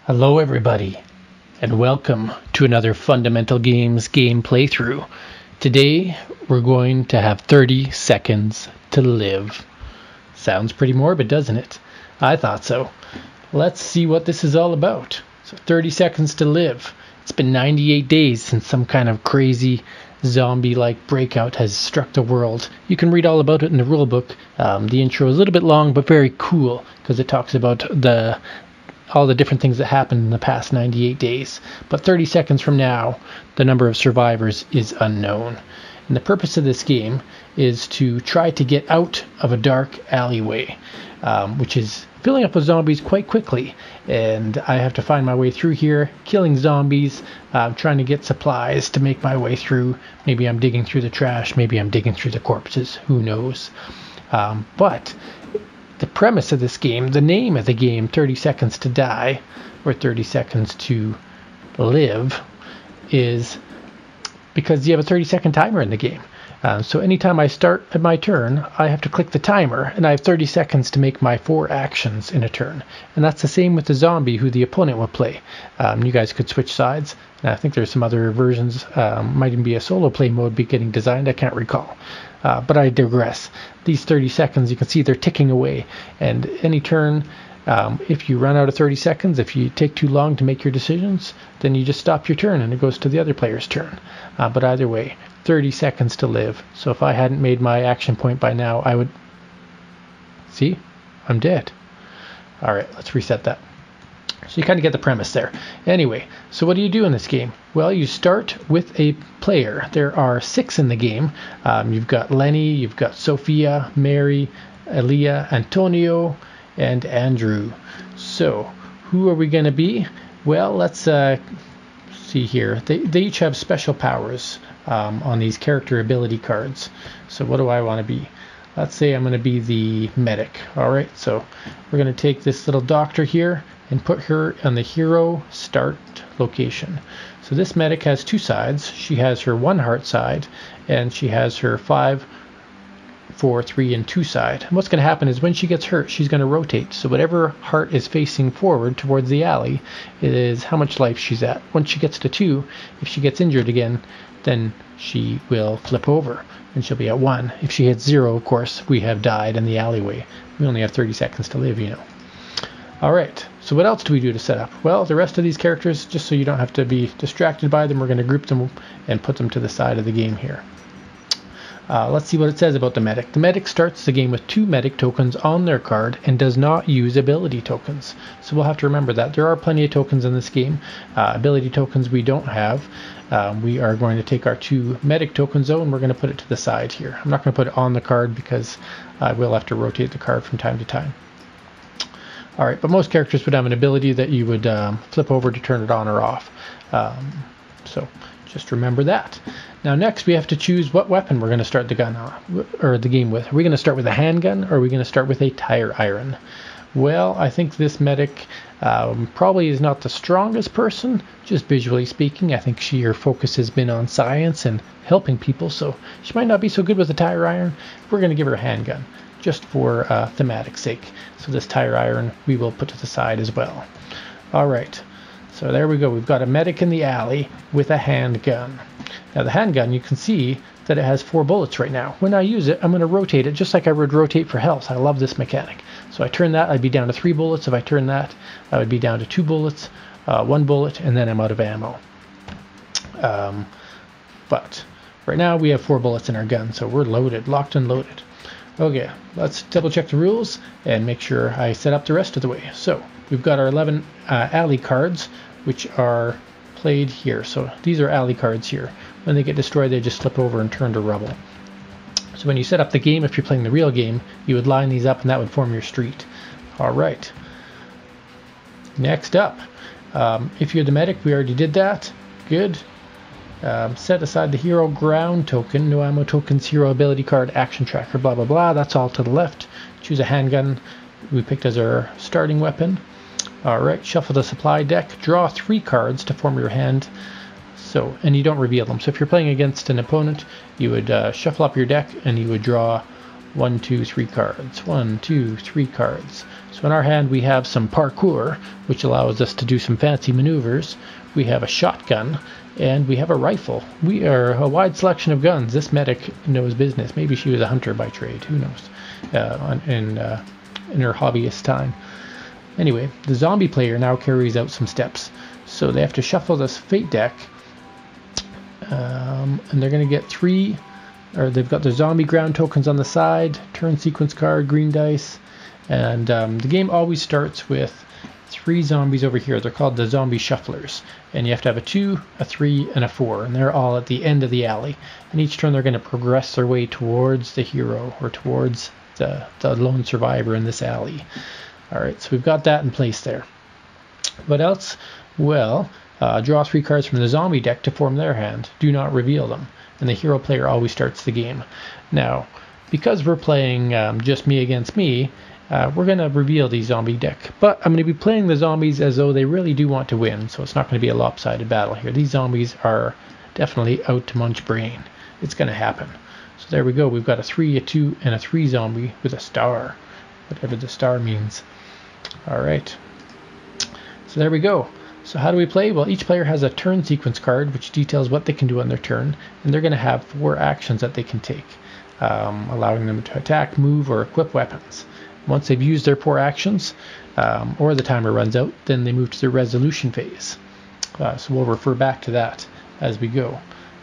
Hello everybody, and welcome to another Fundamental Games game playthrough. Today we're going to have 30 seconds to live. Sounds pretty morbid, doesn't it? I thought so. Let's see what this is all about. So 30 seconds to live. It's been 98 days since some kind of crazy zombie-like breakout has struck the world. You can read all about it in the rulebook. The intro is a little bit long, but very cool because it talks about all the different things that happened in the past 98 days. But 30 seconds from now, the number of survivors is unknown. And the purpose of this game is to try to get out of a dark alleyway, which is filling up with zombies quite quickly. And I have to find my way through here, killing zombies, trying to get supplies to make my way through. Maybe I'm digging through the trash, maybe I'm digging through the corpses, who knows. But the premise of this game, the name of the game, 30 Seconds to Die, or 30 Seconds to Live, is because you have a 30-second timer in the game. So anytime I start at my turn, I have to click the timer, and I have 30 seconds to make my 4 actions in a turn. And that's the same with the zombie who the opponent will play. You guys could switch sides. And I think there's some other versions. Might even be a solo play mode be getting designed. I can't recall. But I digress. These 30 seconds, you can see they're ticking away. And any turn, if you run out of 30 seconds, if you take too long to make your decisions, then you just stop your turn and it goes to the other player's turn. But either way, 30 seconds to live. So if I hadn't made my action point by now, I would... See? I'm dead. Alright, let's reset that. So you kind of get the premise there. Anyway, so what do you do in this game? Well, you start with a player. There are 6 in the game. You've got Lenny, you've got Sophia, Mary, Elia, Antonio, and Andrew. So who are we going to be? Well, let's see here. They each have special powers on these character ability cards. So what do I want to be? Let's say I'm going to be the medic. Alright, so we're going to take this little doctor here and put her on the hero start location. So this medic has 2 sides. She has her 1 heart side, and she has her 5, 4, 3, and 2 side. And what's going to happen is when she gets hurt, she's going to rotate. So whatever heart is facing forward towards the alley is how much life she's at. Once she gets to 2, if she gets injured again, then she will flip over and she'll be at 1. If she hits 0, of course, we have died in the alleyway. We only have 30 seconds to live, you know. Alright, so what else do we do to set up? Well, the rest of these characters, just so you don't have to be distracted by them, we're going to group them and put them to the side of the game here. Let's see what it says about the medic. The medic starts the game with 2 medic tokens on their card and does not use ability tokens. So we'll have to remember that. There are plenty of tokens in this game. Ability tokens we don't have. We are going to take our 2 medic tokens though, and we're going to put it to the side here. I'm not going to put it on the card because I will have to rotate the card from time to time. Alright, but most characters would have an ability that you would flip over to turn it on or off. So just remember that. Now next we have to choose what weapon we're going to start the game with. Are we going to start with a handgun, or are we going to start with a tire iron? Well, I think this medic probably is not the strongest person, just visually speaking. I think her focus has been on science and helping people, so she might not be so good with a tire iron. We're going to give her a handgun, just for thematic sake. So this tire iron we will put to the side as well. Alright, so there we go. We've got a medic in the alley with a handgun. Now the handgun, you can see that it has 4 bullets right now. When I use it, I'm going to rotate it just like I would rotate for health. I love this mechanic. So I turn that, I'd be down to 3 bullets. If I turn that, I would be down to 2 bullets, 1 bullet, and then I'm out of ammo. But right now we have 4 bullets in our gun, so we're loaded, locked and loaded. Okay, let's double check the rules and make sure I set up the rest of the way. So we've got our 11 alley cards, which are played here. So these are alley cards here. When they get destroyed, they just flip over and turn to rubble. So when you set up the game, if you're playing the real game, you would line these up and that would form your street. Alright. Next up, if you're the medic, we already did that. Good. Set aside the hero ground token, no ammo tokens, hero ability card, action tracker, blah blah blah. That's all to the left. Choose a handgun we picked as our starting weapon. Alright, shuffle the supply deck, draw 3 cards to form your hand. So, and you don't reveal them. So if you're playing against an opponent, you would shuffle up your deck and you would draw 1, 2, 3 cards. 1, 2, 3 cards. So So in our hand we have some parkour, which allows us to do some fancy maneuvers. We have a shotgun, and we have a rifle. We are a wide selection of guns. This medic knows business. Maybe she was a hunter by trade. Who knows? In her hobbyist time. Anyway, the zombie player now carries out some steps. So they have to shuffle this fate deck, and they're going to get three, or they've got their zombie ground tokens on the side, turn sequence card, green dice, and the game always starts with 3 zombies over here. They're called the zombie shufflers, and you have to have a 2, a 3, and a 4, and they're all at the end of the alley. And each turn they're going to progress their way towards the hero, or towards the lone survivor in this alley. Alright, so we've got that in place there. What else? Well, draw 3 cards from the zombie deck to form their hand. Do not reveal them. And the hero player always starts the game. Now, because we're playing just me against me, we're going to reveal the zombie deck. But I'm going to be playing the zombies as though they really do want to win, so it's not going to be a lopsided battle here. These zombies are definitely out to munch brain. It's going to happen. So there we go. We've got a 3, a 2, and a 3 zombie with a star. Whatever the star means. Alright. So there we go. So how do we play? Well, each player has a turn sequence card, which details what they can do on their turn. And they're going to have 4 actions that they can take, allowing them to attack, move, or equip weapons. Once they've used their 4 actions, or the timer runs out, then they move to the resolution phase. So we'll refer back to that as we go.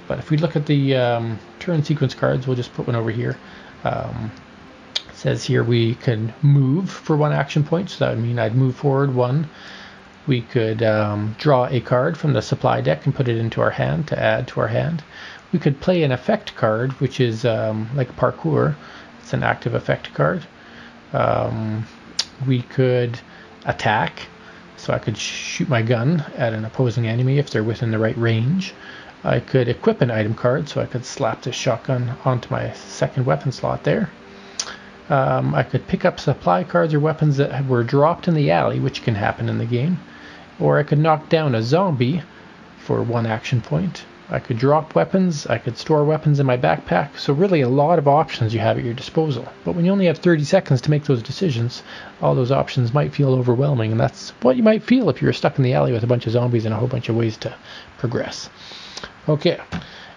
But if we look at the turn sequence cards, we'll just put one over here. It says here we can move for 1 action point, so that would mean I'd move forward 1. We could draw a card from the supply deck and put it into our hand to add to our hand. We could play an effect card, which is like parkour. It's an active effect card. We could attack, so I could shoot my gun at an opposing enemy if they're within the right range. I could equip an item card, so I could slap this shotgun onto my second weapon slot there. I could pick up supply cards or weapons that were dropped in the alley, which can happen in the game. Or I could knock down a zombie for 1 action point. I could drop weapons, I could store weapons in my backpack, so really a lot of options you have at your disposal. But when you only have 30 seconds to make those decisions, all those options might feel overwhelming, and that's what you might feel if you're stuck in the alley with a bunch of zombies and a whole bunch of ways to progress. Okay,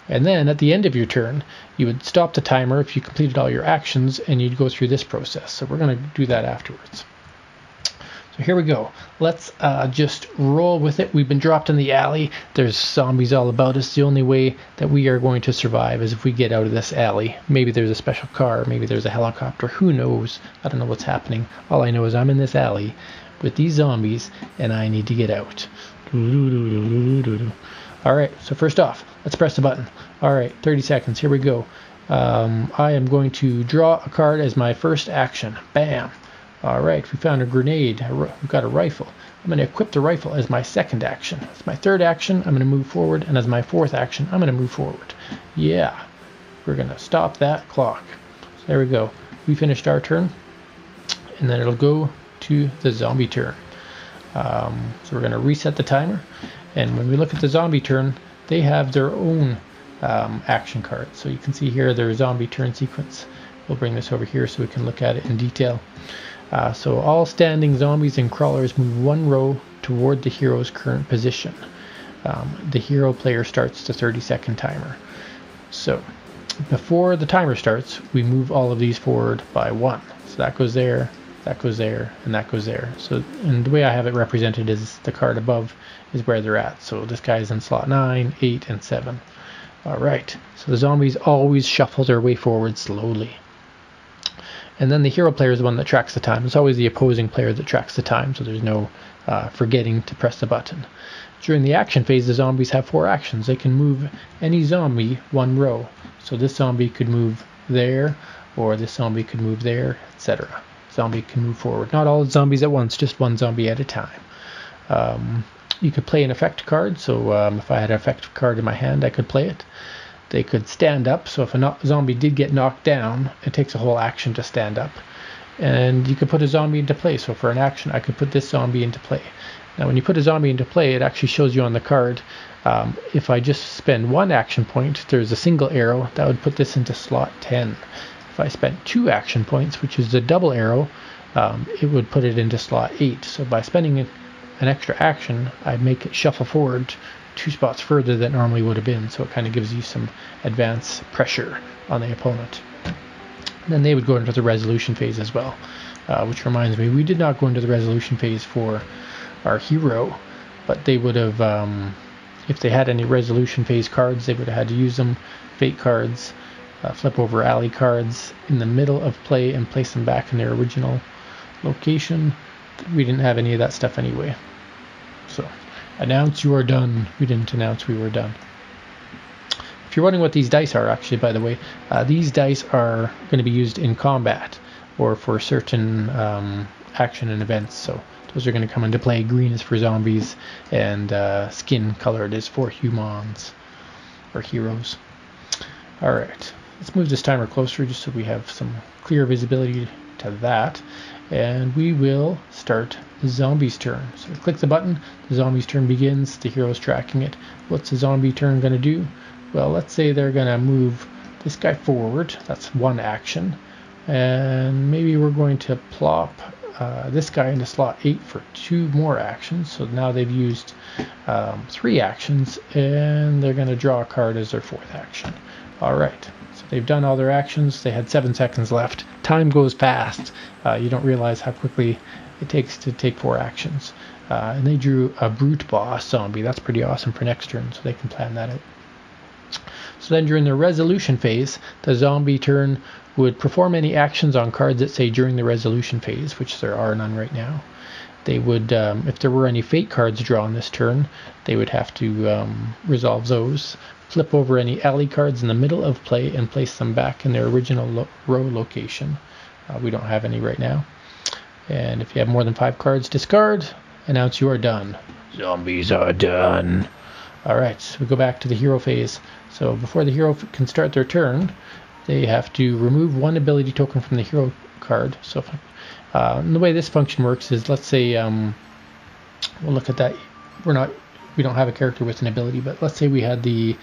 and then at the end of your turn, you would stop the timer if you completed all your actions, and you'd go through this process. So we're going to do that afterwards. So here we go. Let's just roll with it. We've been dropped in the alley. There's zombies all about us. The only way that we are going to survive is if we get out of this alley. Maybe there's a special car. Maybe there's a helicopter. Who knows? I don't know what's happening. All I know is I'm in this alley with these zombies, and I need to get out. Alright, so first off, let's press the button. Alright, 30 seconds. Here we go. I am going to draw a card as my first action. Bam! Alright, we found a grenade. We've got a rifle. I'm going to equip the rifle as my second action. As my third action, I'm going to move forward. And as my fourth action, I'm going to move forward. Yeah, we're going to stop that clock. So there we go. We finished our turn. And then it'll go to the zombie turn. So we're going to reset the timer. And when we look at the zombie turn, they have their own action card. So you can see here their zombie turn sequence. We'll bring this over here so we can look at it in detail. So all standing zombies and crawlers move 1 row toward the hero's current position. The hero player starts the 30-second timer. So before the timer starts, we move all of these forward by 1. So that goes there, that goes there, and that goes there. So, and the way I have it represented is the card above is where they're at. So this guy is in slot 9, 8, and 7. Alright, so the zombies always shuffle their way forward slowly. And then the hero player is the one that tracks the time. It's always the opposing player that tracks the time, so there's no forgetting to press the button. During the action phase, the zombies have 4 actions. They can move any zombie 1 row. So this zombie could move there, or this zombie could move there, etc. Zombie can move forward. Not all zombies at once, just 1 zombie at a time. You could play an effect card, so if I had an effect card in my hand, I could play it. They could stand up, so if a zombie did get knocked down, it takes a whole action to stand up. And you could put a zombie into play, so for an action, I could put this zombie into play. Now when you put a zombie into play, it actually shows you on the card, if I just spend 1 action point, there's a single arrow, that would put this into slot 10. If I spent 2 action points, which is the double arrow, it would put it into slot 8. So by spending an extra action, I'd make it shuffle forward 2 spots further than it normally would have been. So it kind of gives you some advance pressure on the opponent. And then they would go into the resolution phase as well, which reminds me, we did not go into the resolution phase for our hero, but they would have, if they had any resolution phase cards, they would have had to use them. Fate cards, flip over alley cards in the middle of play and place them back in their original location. We didn't have any of that stuff anyway. So, announce you are done. We didn't announce we were done. If you're wondering what these dice are, actually, by the way, these dice are going to be used in combat or for certain action and events. So those are going to come into play. Green is for zombies, and skin colored is for humans or heroes. All right, let's move this timer closer just so we have some clear visibility to that. And we will start the zombie's turn. So click the button, the zombie's turn begins, the hero's tracking it. What's the zombie turn going to do? Well, let's say they're going to move this guy forward. That's one action. And maybe we're going to plop this guy into slot 8 for 2 more actions. So now they've used 3 actions, and they're going to draw a card as their 4th action. All right. So they've done all their actions. They had 7 seconds left. Time goes fast. You don't realize how quickly it takes to take 4 actions. And they drew a brute boss zombie. That's pretty awesome for next turn, so they can plan that out. So then during the resolution phase, the zombie turn would perform any actions on cards that say during the resolution phase, which there are none right now. They would, if there were any fate cards drawn this turn, they would have to resolve those. Flip over any alley cards in the middle of play and place them back in their original row location. We don't have any right now. And if you have more than 5 cards, discard. Announce you are done. Zombies are done. All right, so we go back to the hero phase. So before the hero can start their turn, they have to remove 1 ability token from the hero card. So if, and the way this function works is, let's say, we'll look at that. We don't have a character with an ability, but let's say we had the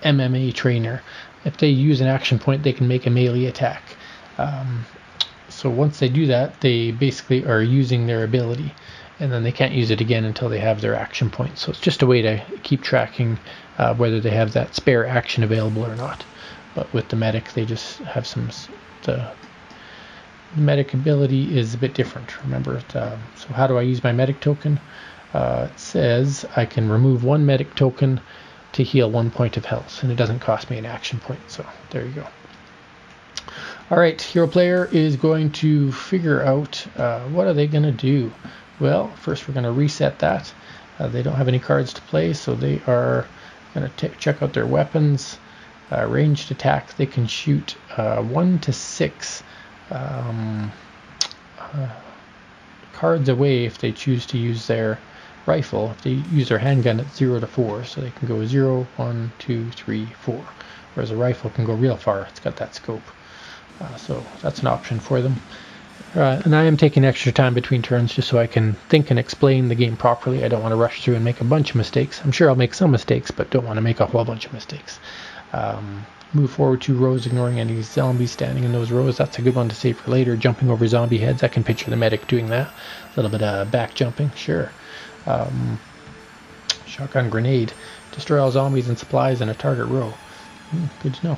MMA trainer. If they use an action point, they can make a melee attack. So once they do that, they basically are using their ability, and then they can't use it again until they have their action point. So it's just a way to keep tracking whether they have that spare action available or not. But with the medic, they just have some. The medic ability is a bit different. Remember, so how do I use my medic token? It says I can remove 1 medic token to heal 1 point of health, and it doesn't cost me an action point. So there you go. All right, hero player is going to figure out what are they going to do. Well, first we're going to reset that. They don't have any cards to play, so they are going to check out their weapons. Ranged attack, they can shoot 1 to 6 cards away if they choose to use their rifle. If they use their handgun, it's 0 to 4, so they can go 0, 1, 2, 3, 4. Whereas a rifle can go real far. It's got that scope. So that's an option for them. And I am taking extra time between turns just so I can think and explain the game properly. I don't want to rush through and make a bunch of mistakes. I'm sure I'll make some mistakes, but don't want to make a whole bunch of mistakes. Move forward 2 rows, ignoring any zombies standing in those rows. That's a good one to save for later. Jumping over zombie heads. I can picture the medic doing that. A little bit of back jumping, sure. Shotgun grenade. Destroy all zombies and supplies in a target row. Good to know.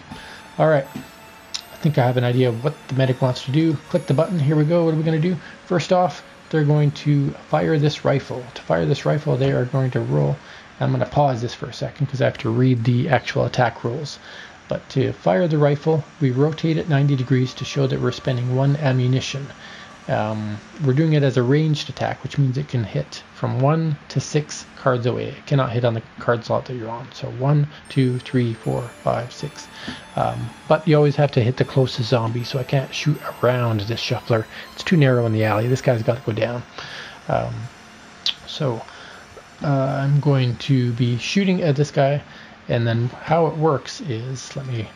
All right. I think I have an idea of what the medic wants to do. Click the button. Here we go. What are we going to do? First off, they're going to fire this rifle. To fire this rifle, they are going to roll. I'm going to pause this for a second because I have to read the actual attack rolls. But to fire the rifle, we rotate it 90 degrees to show that we're spending 1 ammunition. We're doing it as a ranged attack, which means it can hit from 1 to 6 cards away. It cannot hit on the card slot that you're on. So 1, 2, 3, 4, 5, 6. But you always have to hit the closest zombie, so I can't shoot around this shuffler. It's too narrow in the alley. This guy's got to go down. I'm going to be shooting at this guy, and then how it works is, let me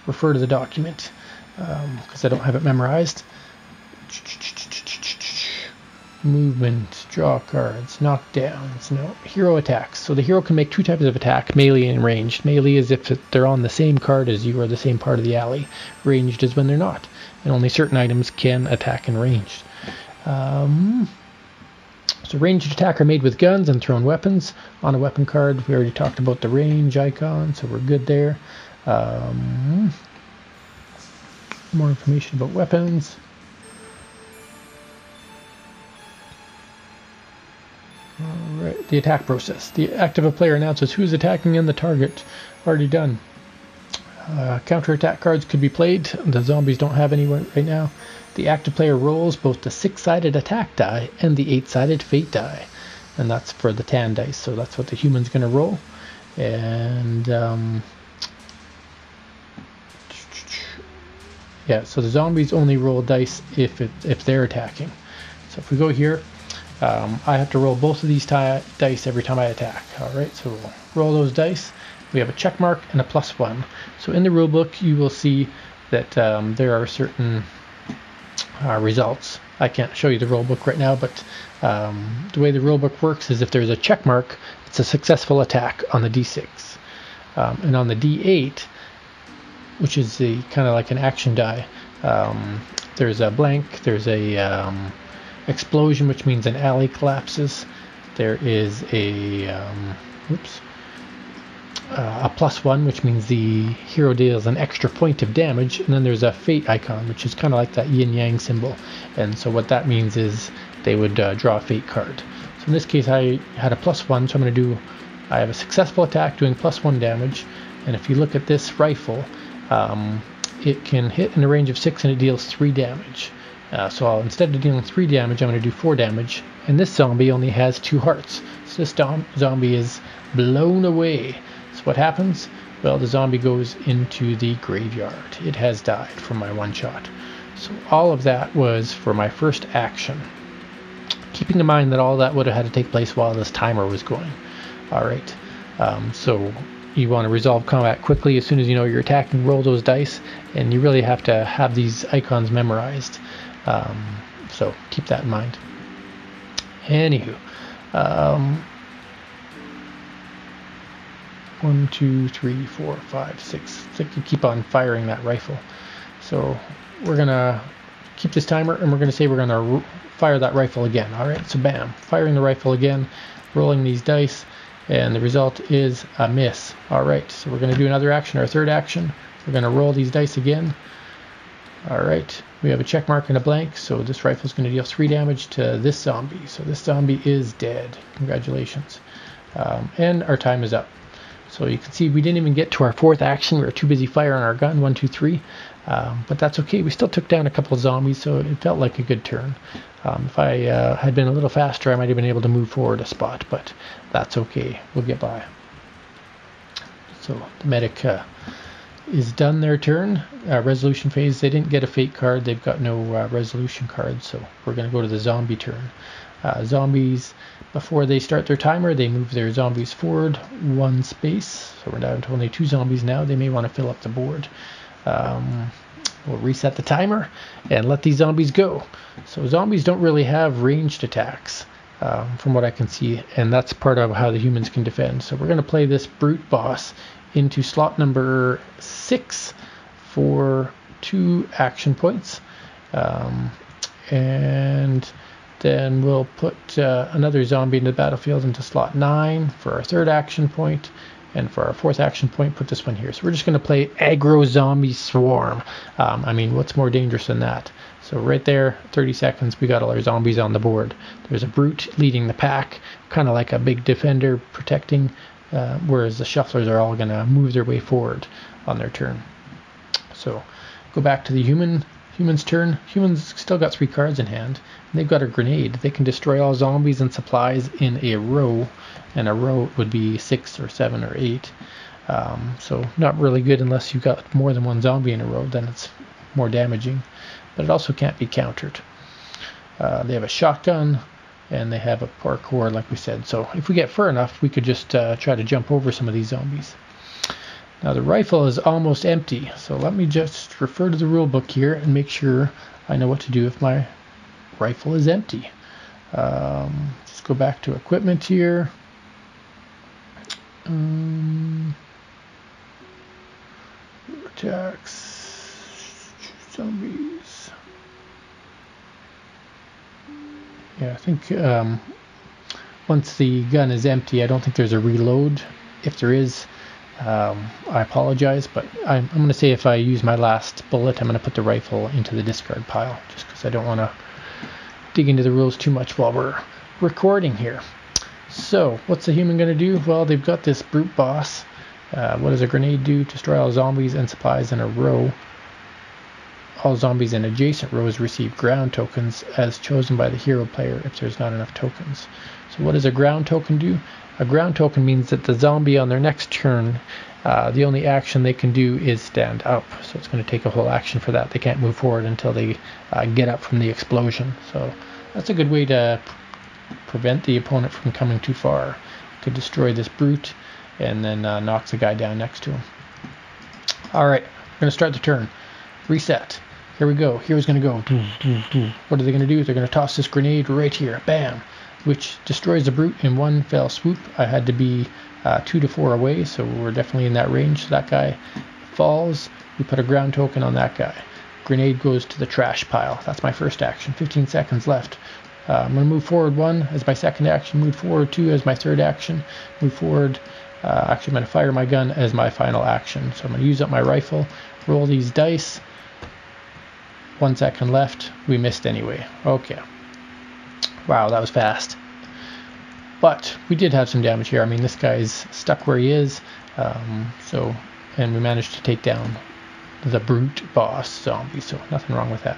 refer to the document because I don't have it memorized. Movement, draw cards, knockdowns, no hero attacks. So the hero can make 2 types of attack, melee and ranged. Melee is if they're on the same card as you or the same part of the alley. Ranged is when they're not, and only certain items can attack in ranged. So ranged attack are made with guns and thrown weapons. On a weapon card, we already talked about the range icon, so we're good there. More information about weapons. Alright, the attack process. The act of a player announces who is attacking and the target. Already done. Counter-attack cards could be played. The zombies don't have any right now. The active player rolls both the 6-sided attack die and the 8-sided fate die. And that's for the tan dice, so that's what the human's going to roll. And yeah, so the zombies only roll dice if they're attacking. So if we go here, I have to roll both of these dice every time I attack. Alright, so we'll roll those dice. We have a check mark and a +1. So in the rulebook you will see that there are certain results. I can't show you the rulebook right now, but the way the rulebook works is if there's a check mark, it's a successful attack on the D6. And on the D8, which is the kind of like an action die, there's a blank, there's a explosion, which means an alley collapses. There is a +1, which means the hero deals an extra point of damage, and then there's a fate icon, which is kind of like that yin yang symbol. And so what that means is they would draw a fate card. So in this case I had a +1, so I'm going to I have a successful attack doing +1 damage, and if you look at this rifle, it can hit in a range of 6 and it deals 3 damage. So instead of dealing 3 damage, I'm going to do 4 damage, and this zombie only has 2 hearts. So this zombie is blown away. So what happens? Well, the zombie goes into the graveyard. It has died from my one shot. So all of that was for my first action. Keeping in mind that all that would have had to take place while this timer was going. Alright, so you want to resolve combat quickly as soon as you know you're attacking, roll those dice, and you really have to have these icons memorized. So keep that in mind. Anywho, 1, 2, 3, 4, 5, 6. So you can keep on firing that rifle. So we're gonna keep this timer, and we're gonna say we're gonna fire that rifle again. All right, so bam, firing the rifle again, rolling these dice, and the result is a miss. All right, so we're gonna do another action, our third action. We're gonna roll these dice again. All right, we have a check mark and a blank, so this rifle is going to deal 3 damage to this zombie. So this zombie is dead. Congratulations. And our time is up. So you can see we didn't even get to our fourth action. We were too busy firing our gun, 1, 2, 3. But that's okay. We still took down a couple of zombies, so it felt like a good turn. If I had been a little faster, I might have been able to move forward a spot, but that's okay. We'll get by. So the medic is done their turn. Resolution phase, they didn't get a fate card. They've got no resolution card, so we're going to go to the zombie turn. Zombies, before they start their timer, they move their zombies forward 1 space. So we're down to only 2 zombies now. They may want to fill up the board. We'll reset the timer and let these zombies go. So zombies don't really have ranged attacks, from what I can see, and that's part of how the humans can defend. So we're going to play this brute boss into slot number 6 for 2 action points, and then we'll put another zombie in the battlefield into slot 9 for our 3rd action point, and for our 4th action point, put this one here. So we're just going to play aggro zombie swarm. I mean, what's more dangerous than that? So right there, 30 seconds, we got all our zombies on the board. There's a brute leading the pack, kind of like a big defender protecting, whereas the shufflers are all going to move their way forward on their turn. So go back to the human's turn. Humans still got 3 cards in hand. And they've got a grenade. They can destroy all zombies and supplies in a row, and a row would be 6 or 7 or 8. So not really good unless you've got more than 1 zombie in a row, then it's more damaging. But it also can't be countered. They have a shotgun, and they have a parkour, like we said. So if we get far enough, we could just try to jump over some of these zombies. Now the rifle is almost empty, so let me just refer to the rule book here and make sure I know what to do if my rifle is empty. Just go back to equipment here. Attacks, zombies. Yeah, I think once the gun is empty, I don't think there's a reload. If there is, I apologize, but I'm going to say if I use my last bullet, I'm going to put the rifle into the discard pile, just because I don't want to dig into the rules too much while we're recording here. So, what's the human going to do? Well, they've got this brute boss. What does a grenade do? Destroy all zombies and supplies in a row. All zombies in adjacent rows receive ground tokens as chosen by the hero player if there's not enough tokens. So what does a ground token do? A ground token means that the zombie on their next turn, the only action they can do is stand up. So it's going to take a whole action for that. They can't move forward until they get up from the explosion. So that's a good way to prevent the opponent from coming too far. You could destroy this brute and then knocks the guy down next to him. Alright, we're going to start the turn. Reset. Here we go. Hero's going to go. What are they going to do? They're going to toss this grenade right here. Bam! Which destroys the brute in one fell swoop. I had to be 2 to 4 away, so we're definitely in that range. So that guy falls. We put a ground token on that guy. Grenade goes to the trash pile. That's my first action. 15 seconds left. I'm going to move forward 1 as my second action. Move forward 2 as my third action. Move forward. Actually, I'm going to fire my gun as my final action. So I'm going to use up my rifle. Roll these dice. 1 second left. We missed anyway. Okay. Wow, that was fast. But we did have some damage here. I mean, this guy's stuck where he is. And we managed to take down the brute boss zombie. So nothing wrong with that.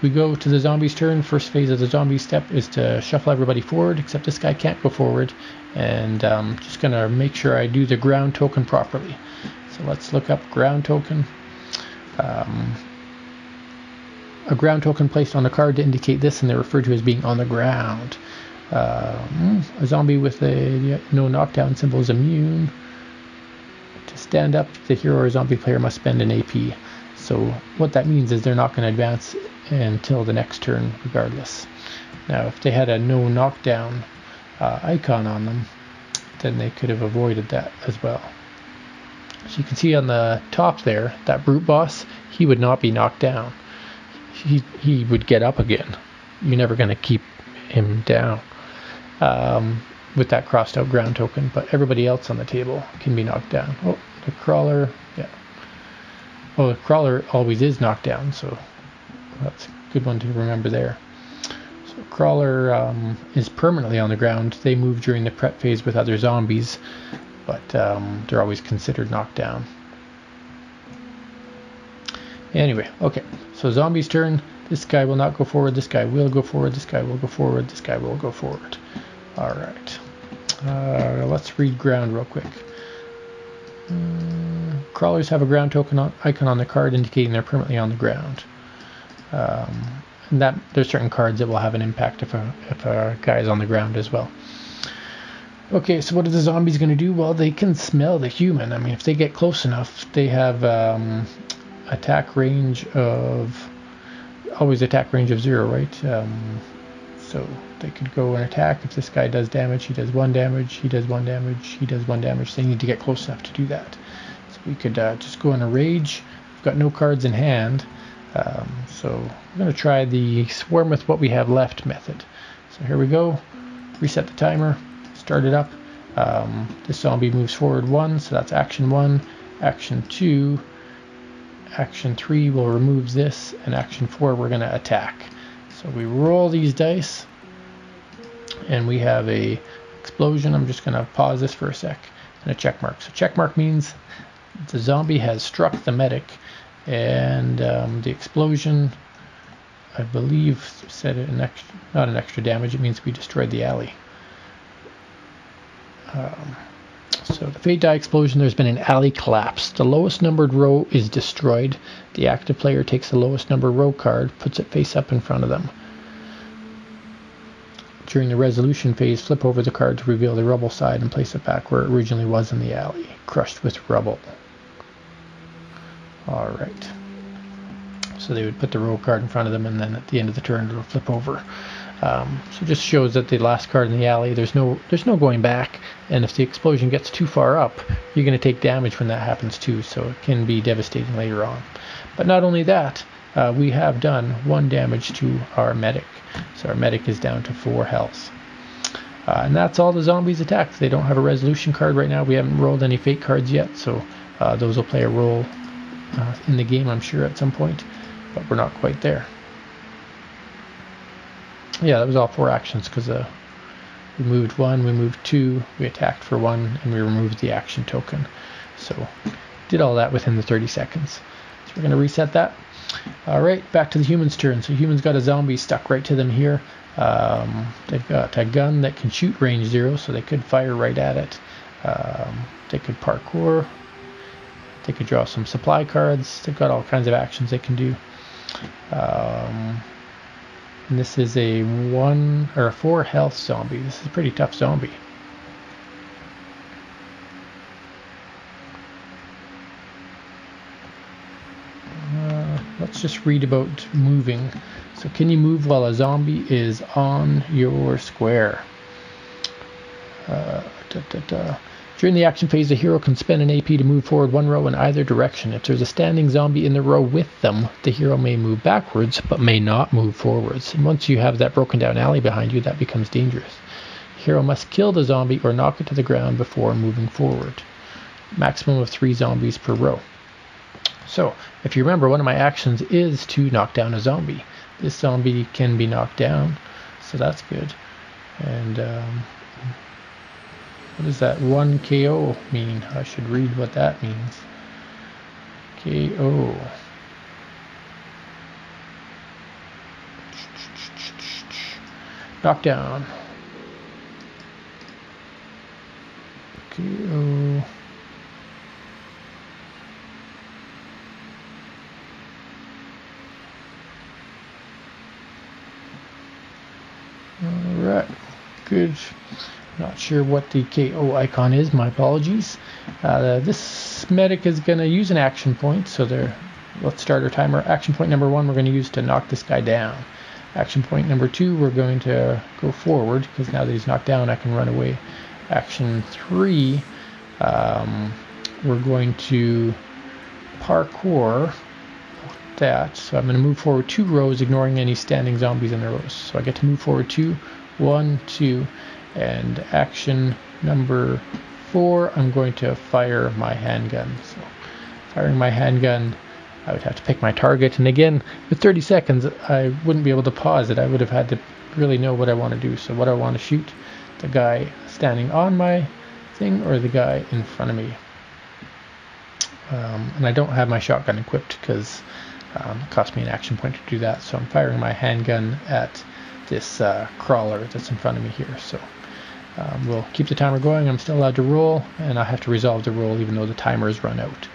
We go to the zombie's turn. First phase of the zombie step is to shuffle everybody forward, except this guy can't go forward. And just going to make sure I do the ground token properly. So let's look up ground token. A ground token placed on a card to indicate this, and they're referred to as being on the ground. A zombie with a no knockdown symbol is immune. To stand up, the hero or zombie player must spend an AP. So what that means is they're not going to advance until the next turn regardless. Now if they had a no knockdown icon on them, then they could have avoided that as well. So you can see on the top there, that brute boss, he would not be knocked down. He would get up again. You're never going to keep him down with that crossed out ground token, but everybody else on the table can be knocked down. Oh, the crawler, yeah. Oh, the crawler always is knocked down, so that's a good one to remember there. So crawler is permanently on the ground. They move during the prep phase with other zombies, but they're always considered knocked down. Anyway, okay, so zombie's turn. This guy will not go forward. This guy will go forward. This guy will go forward. This guy will go forward. All right. Let's read ground real quick. Crawlers have a ground token icon on the card indicating they're permanently on the ground. And that there's certain cards that will have an impact if a guy is on the ground as well. Okay, so what are the zombies going to do? Well, they can smell the human. I mean, if they get close enough, they have attack range of always attack range of 0, right? So they could go and attack. If this guy does damage, he does 1 damage, he does 1 damage, he does 1 damage. They need to get close enough to do that. So we could just go in a rage. We've got no cards in hand, so we're going to try the swarm with what we have left method. So here we go. Reset the timer. Start it up. This zombie moves forward 1, so that's action 1. Action 2. Action 3 will remove this, and action 4 we're going to attack. So we roll these dice, and we have a explosion. I'm just going to pause this for a sec, and a check mark. So check mark means the zombie has struck the medic, and the explosion, I believe, said not an extra damage. It means we destroyed the alley. So the fate die explosion, there's been an alley collapse. The lowest numbered row is destroyed. The active player takes the lowest number row card, puts it face up in front of them. During the resolution phase, flip over the card to reveal the rubble side and place it back where it originally was in the alley, crushed with rubble. Alright. So they would put the row card in front of them, and then at the end of the turn it will flip over. So it just shows that the last card in the alley, there's no going back, and if the explosion gets too far up, you're going to take damage when that happens too, so it can be devastating later on. But not only that, we have done 1 damage to our medic. So our medic is down to 4 health. And that's all the zombies' attacks. They don't have a resolution card right now. We haven't rolled any fate cards yet, so those will play a role in the game, I'm sure, at some point, but we're not quite there. Yeah, that was all 4 actions, because we moved 1, we moved 2, we attacked for 1, and we removed the action token. So did all that within the 30 seconds. So we're going to reset that. Alright, back to the humans' turn. So humans got a zombie stuck right to them here. They've got a gun that can shoot range 0, so they could fire right at it. They could parkour. They could draw some supply cards. They've got all kinds of actions they can do. And this is a 1 or a 4 health zombie. This is a pretty tough zombie. Let's just read about moving. So can you move while a zombie is on your square? During the action phase, the hero can spend an AP to move forward 1 row in either direction. If there's a standing zombie in the row with them, the hero may move backwards, but may not move forwards. And once you have that broken down alley behind you, that becomes dangerous. The hero must kill the zombie or knock it to the ground before moving forward. Maximum of 3 zombies per row. So, if you remember, one of my actions is to knock down a zombie. This zombie can be knocked down, so that's good. And what does that 1 KO mean? I should read what that means. KO. Knockdown. KO. Alright, good. Not sure what the KO icon is, my apologies. This medic is going to use an action point, so let's start our timer. Action point number 1 we're going to use to knock this guy down. Action point number 2 we're going to go forward, because now that he's knocked down I can run away. Action 3 we're going to parkour that, so I'm going to move forward 2 rows, ignoring any standing zombies in the rows. So I get to move forward 2, 1, 2, and action number 4, I'm going to fire my handgun. So firing my handgun, I would have to pick my target, and again, with 30 seconds, I wouldn't be able to pause it. I would have had to really know what I want to do. So what I want to shoot, the guy standing on my thing or the guy in front of me. And I don't have my shotgun equipped because it cost me an action point to do that, so I'm firing my handgun at this crawler that's in front of me here. So we'll keep the timer going. I'm still allowed to roll, and I have to resolve the roll even though the timer is run out.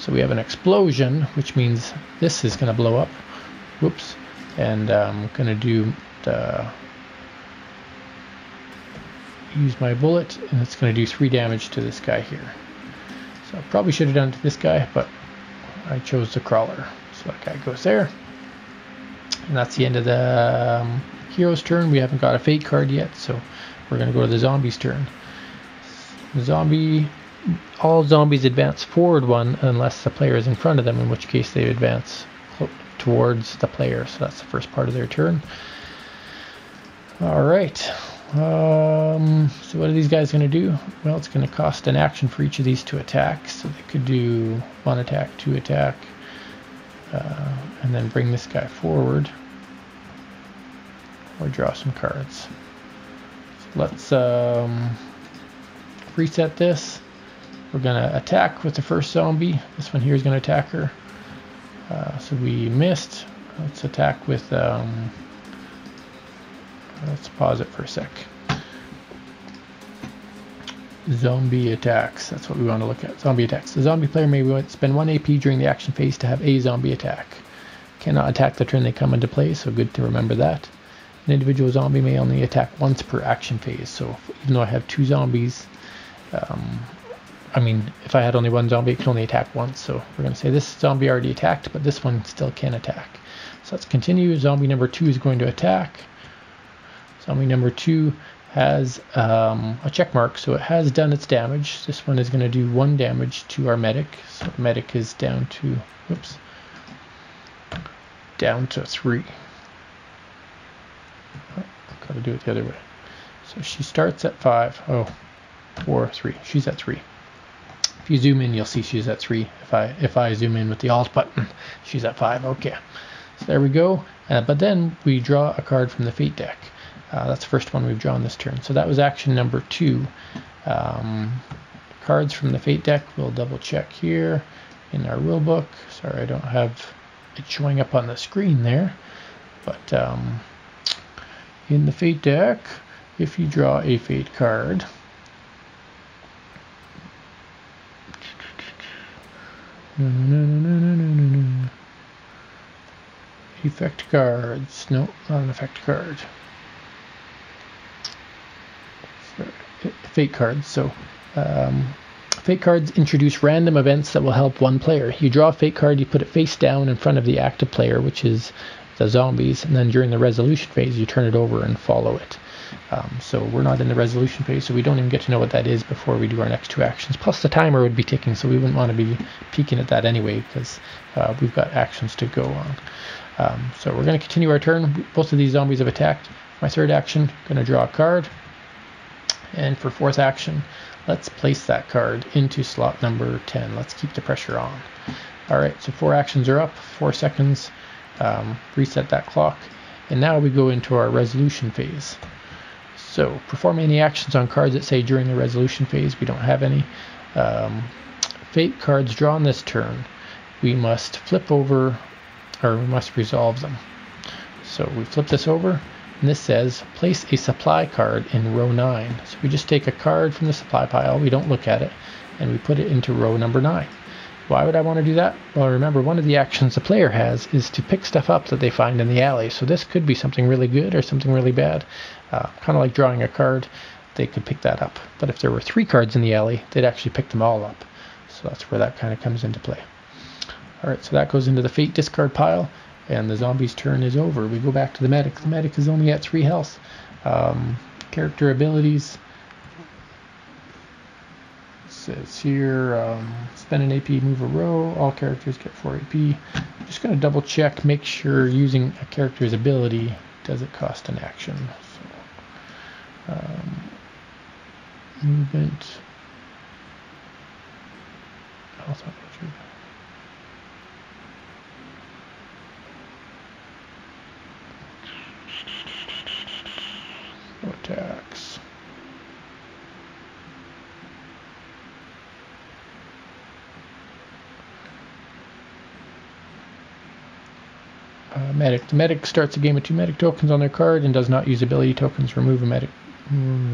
So we have an explosion, which means this is going to blow up. Whoops. And I'm going to do use my bullet, and it's going to do 3 damage to this guy here. So I probably should have done it to this guy, but I chose the crawler. So that guy goes there. And that's the end of the hero's turn. We haven't got a fate card yet, so we're going to go to the zombie's turn. All zombies advance forward 1 unless the player is in front of them, in which case they advance towards the player. So that's the first part of their turn. Alright. So what are these guys going to do? Well, it's going to cost an action for each of these to attack. So they could do 1 attack, 2 attack, and then bring this guy forward, or draw some cards. So let's reset this. We're going to attack with the first zombie. This one here is going to attack her. So we missed. Let's attack with... let's pause it for a sec. Zombie attacks. That's what we want to look at. Zombie attacks. The zombie player may spend 1 AP during the action phase to have a zombie attack. Cannot attack the turn they come into play, so good to remember that. An individual zombie may only attack once per action phase. So even though I have 2 zombies, I mean, if I had only 1 zombie, it can only attack once. So we're going to say this zombie already attacked, but this one still can attack. So let's continue. Zombie number 2 is going to attack. Zombie number 2 has a check mark, so it has done its damage. This one is going to do 1 damage to our medic. So medic is down to, whoops, down to 3. Oh, I've got to do it the other way. So she starts at 5. Oh, 4, 3. She's at 3. If you zoom in, you'll see she's at 3. If I zoom in with the Alt button, she's at 5. Okay. So there we go. But then we draw a card from the Fate deck. That's the first one we've drawn this turn. So that was action number 2. Cards from the Fate deck. We'll double check here in our rule book. Sorry, I don't have it showing up on the screen there. But in the Fate deck, if you draw a Fate card, effect cards. No, not an effect card. Fate cards. So Fate cards introduce random events that will help one player. You draw a Fate card, you put it face down in front of the active player, which is the zombies, and then during the resolution phase you turn it over and follow it. So we're not in the resolution phase, so we don't even get to know what that is before we do our next 2 actions. Plus the timer would be ticking, so we wouldn't want to be peeking at that anyway, because we've got actions to go on. So we're going to continue our turn. Both of these zombies have attacked. My third action, going to draw a card. And for fourth action, let's place that card into slot number 10. Let's keep the pressure on. Alright, so 4 actions are up, 4 seconds. Reset that clock. And now we go into our resolution phase. So perform any actions on cards that say during the resolution phase. We don't have any. Fate cards drawn this turn, we must flip over, or we must resolve them. So we flip this over, and this says place a supply card in row 9. So we just take a card from the supply pile, we don't look at it, and we put it into row number 9. Why would I want to do that? Well, remember, one of the actions the player has is to pick stuff up that they find in the alley. So this could be something really good or something really bad. Kind of like drawing a card, they could pick that up. But if there were 3 cards in the alley, they'd actually pick them all up. So that's where that kind of comes into play. Alright, so that goes into the Fate discard pile, and the zombie's turn is over. We go back to the medic. The medic is only at 3 health. Character abilities. Says here, spend an AP, move a row. All characters get 4 AP. I'm just going to double check, make sure using a character's ability, does it cost an action? So, movement. Attacks. Medic. The medic starts a game with 2 medic tokens on their card and does not use ability tokens. Remove a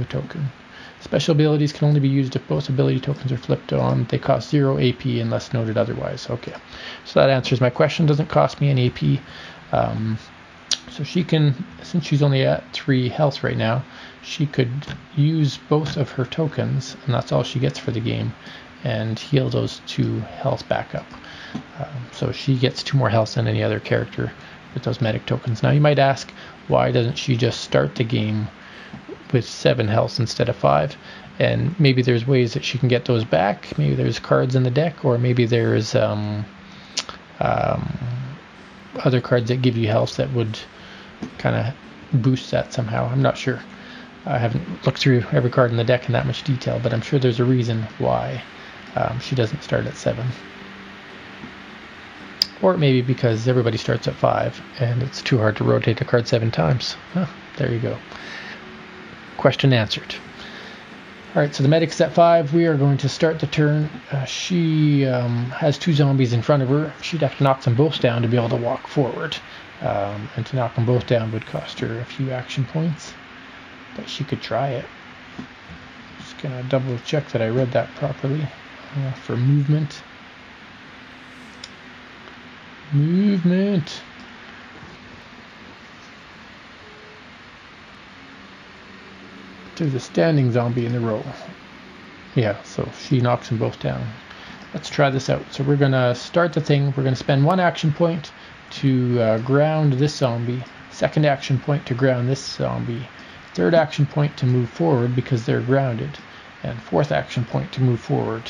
token. Special abilities can only be used if both ability tokens are flipped on. They cost 0 AP unless noted otherwise. Okay, so that answers my question. Doesn't cost me an AP. So she can, since she's only at 3 health right now, she could use both of her tokens, and that's all she gets for the game, and heal those 2 health back up. So she gets 2 more health than any other character with those medic tokens. Now you might ask, why doesn't she just start the game with 7 health instead of 5? And maybe there's ways that she can get those back. Maybe there's cards in the deck, or maybe there's other cards that give you health that would kind of boost that somehow. I'm not sure. I haven't looked through every card in the deck in that much detail, but I'm sure there's a reason why she doesn't start at 7. Or maybe because everybody starts at 5 and it's too hard to rotate a card 7 times. There you go. Question answered. Alright, so the medic's at 5. We are going to start the turn. She has 2 zombies in front of her. She'd have to knock them both down to be able to walk forward. And to knock them both down would cost her a few action points. But she could try it. Just going to double check that I read that properly. For movement. Movement. There's a standing zombie in the row. Yeah, so she knocks them both down. Let's try this out. So we're going to start the thing. We're going to spend 1 action point to ground this zombie. 2nd action point to ground this zombie. 3rd action point to move forward because they're grounded. And 4th action point to move forward.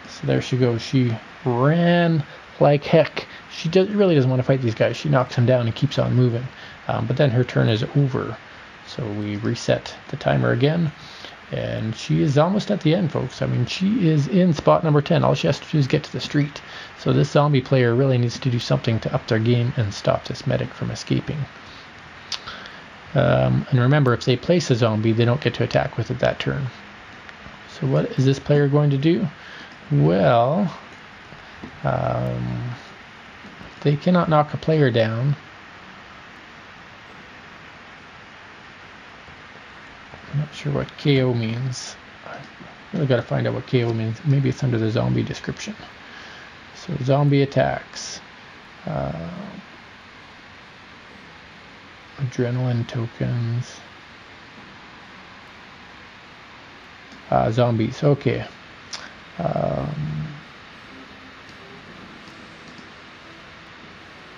So there she goes. She ran like heck. she really doesn't want to fight these guys. She knocks them down and keeps on moving. But then her turn is over. So we reset the timer again. And she is almost at the end, folks. I mean, she is in spot number 10. All she has to do is get to the street. So this zombie player really needs to do something to up their game and stop this medic from escaping. And remember, if they place a zombie, they don't get to attack with it that turn. So what is this player going to do? Well, they cannot knock a player down. I'm not sure what KO means. I really got to find out what KO means. Maybe it's under the zombie description. So zombie attacks. Adrenaline tokens. Zombies. Okay.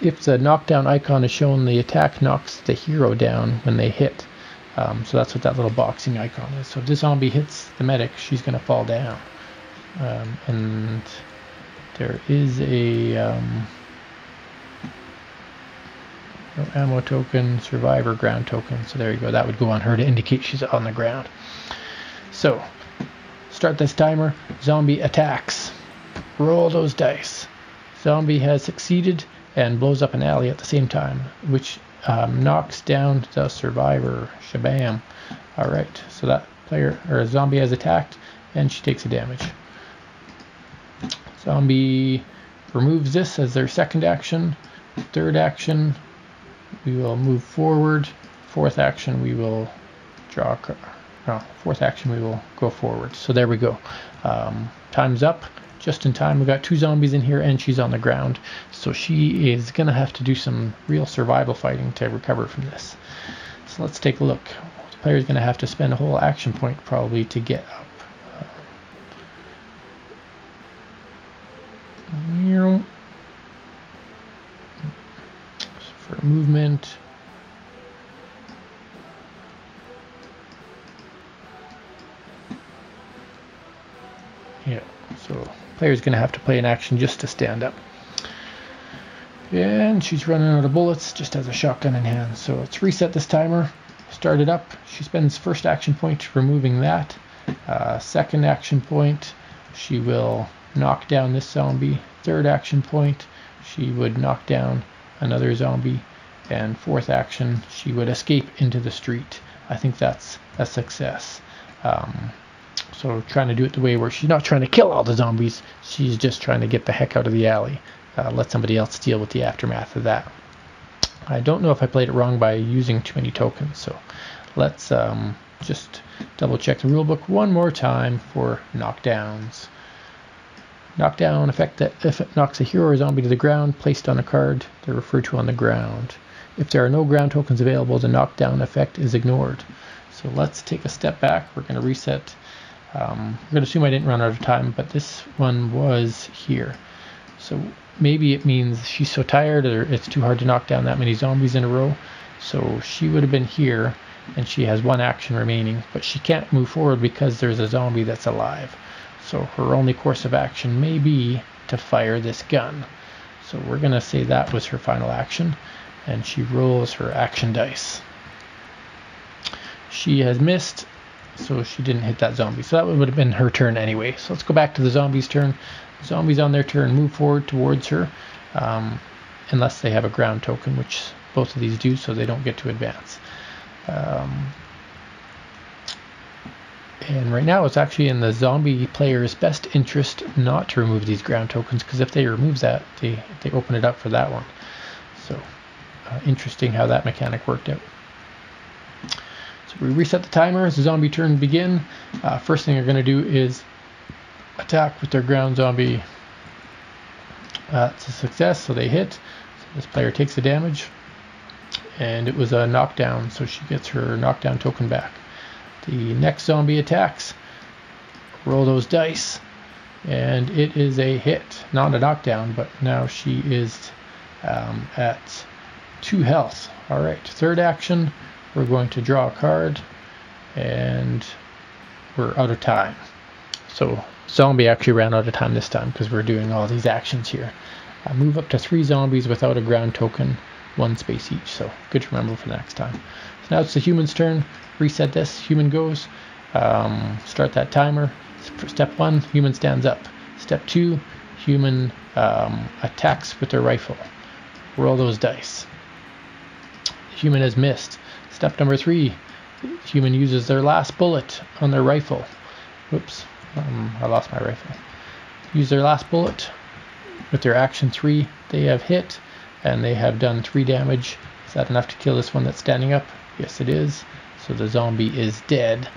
If the knockdown icon is shown, the attack knocks the hero down when they hit. So that's what that little boxing icon is. So if this zombie hits the medic, she's going to fall down. And there is a no ammo token, survivor ground token. So there you go. That would go on her to indicate she's on the ground. So start this timer. Zombie attacks. Roll those dice. Zombie has succeeded and blows up an alley at the same time, which knocks down the survivor. Shabam. Alright, so that player or zombie has attacked and she takes a damage. Zombie removes this as their second action. Third action, we will move forward. Fourth action, we will draw a card. No, fourth action, we will go forward. So there we go. Time's up. Just in time. We got two zombies in here and she's on the ground. So she is going to have to do some real survival fighting to recover from this. So let's take a look. The player's going to have to spend a whole action point probably to get up. For movement. Yeah, so player's going to have to play an action just to stand up. And she's running out of bullets, just has a shotgun in hand. So let's reset this timer, start it up. She spends first action point removing that. Second action point, she will knock down this zombie. Third action point, she would knock down another zombie. And fourth action, she would escape into the street. I think that's a success. So trying to do it the way where she's not trying to kill all the zombies, she's just trying to get the heck out of the alley. Let somebody else deal with the aftermath of that. I don't know if I played it wrong by using too many tokens, so let's just double check the rulebook one more time for knockdowns. Knockdown effect that if it knocks a hero or zombie to the ground placed on a card, they're referred to on the ground. If there are no ground tokens available, the knockdown effect is ignored. So let's take a step back. We're going to reset. We're going to assume I didn't run out of time, but this one was here. So maybe it means she's so tired or it's too hard to knock down that many zombies in a row. So she would have been here and she has one action remaining, but she can't move forward because there's a zombie that's alive. So her only course of action may be to fire this gun. So we're going to say that was her final action, and she rolls her action dice. She has missed, so she didn't hit that zombie. So that would have been her turn anyway. So let's go back to the zombie's turn. Zombies on their turn move forward towards her, unless they have a ground token, which both of these do, so they don't get to advance. And right now it's actually in the zombie player's best interest not to remove these ground tokens, because if they remove that, they open it up for that one. So interesting how that mechanic worked out. So we reset the timer as the zombie turn begin. First thing they're going to do is attack with their ground zombie. It's a success, so they hit. So this player takes the damage, and it was a knockdown, so she gets her knockdown token back. The next zombie attacks. Roll those dice, and it is a hit. Not a knockdown, but now she is at 2 health. Alright, third action, we're going to draw a card, and we're out of time. So zombie actually ran out of time this time because we're doing all these actions here. Move up to 3 zombies without a ground token, 1 space each. So good to remember for the next time. So now it's the human's turn. Reset this. Human goes. Start that timer. Step 1, human stands up. Step 2, human attacks with their rifle. Roll those dice. Human has missed. Step number 3, human uses their last bullet on their rifle. Whoops, I lost my rifle. Use their last bullet. With their action 3, they have hit, and they have done 3 damage. Is that enough to kill this one that's standing up? Yes, it is. So the zombie is dead.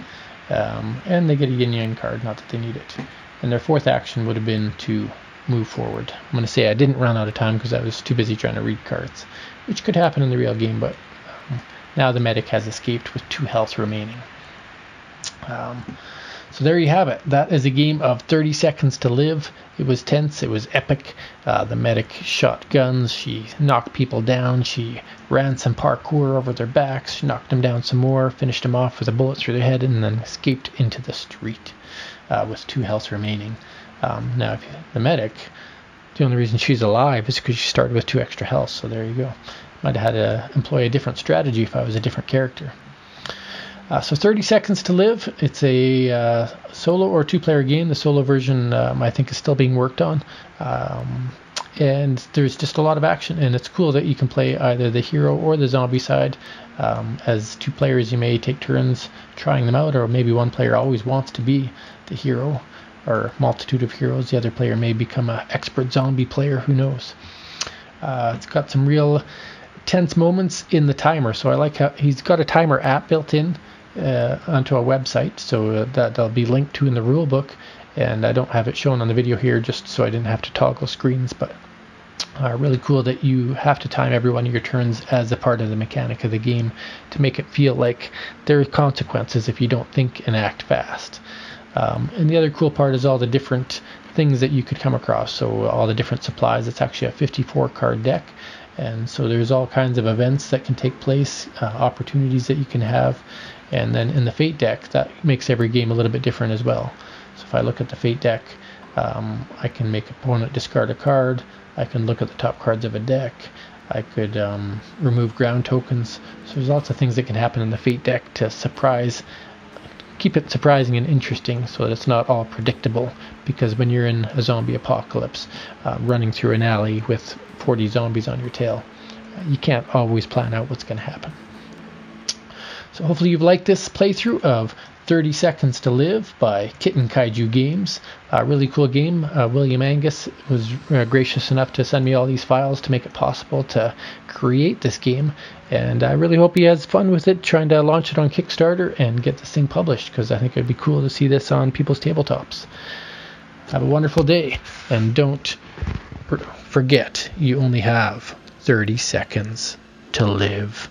And they get a yin-yang card, not that they need it. And their 4th action would have been to move forward. I'm going to say I didn't run out of time because I was too busy trying to read cards, which could happen in the real game, but now the medic has escaped with 2 health remaining. So there you have it. That is a game of 30 Seconds to Live. It was tense. It was epic. The medic shot guns. She knocked people down. She ran some parkour over their backs. She knocked them down some more, finished them off with a bullet through their head, and then escaped into the street with 2 health remaining. Now, the medic, the only reason she's alive is because she started with 2 extra health. So there you go. Might have had to employ a different strategy if I was a different character. So 30 Seconds to Live. It's a solo or 2-player game. The solo version, I think, is still being worked on. And there's just a lot of action, and it's cool that you can play either the hero or the zombie side. As 2 players, you may take turns trying them out, or maybe one player always wants to be the hero, or multitude of heroes. The other player may become an expert zombie player, who knows. It's got some real tense moments in the timer, so I like how he's got a timer app built in onto a website, so that'll be linked to in the rule book, and I don't have it shown on the video here just so I didn't have to toggle screens, but really cool that you have to time every one of your turns as a part of the mechanic of the game to make it feel like there are consequences if you don't think and act fast. And the other cool part is all the different things that you could come across, so all the different supplies. It's actually a 54 card deck, and so there's all kinds of events that can take place, opportunities that you can have. And then in the Fate deck, that makes every game a little bit different as well. So if I look at the Fate deck, I can make opponent discard a card. I can look at the top cards of a deck. I could remove ground tokens. So there's lots of things that can happen in the Fate deck to keep it surprising and interesting, so that it's not all predictable. Because when you're in a zombie apocalypse, running through an alley with 40 zombies on your tail, you can't always plan out what's going to happen. So hopefully you've liked this playthrough of 30 Seconds to Live by Kitten Kaiju Games. A really cool game. William Angus was gracious enough to send me all these files to make it possible to create this game, and I really hope he has fun with it, trying to launch it on Kickstarter and get this thing published, because I think it would be cool to see this on people's tabletops. Have a wonderful day, and don't forget you only have 30 seconds to live.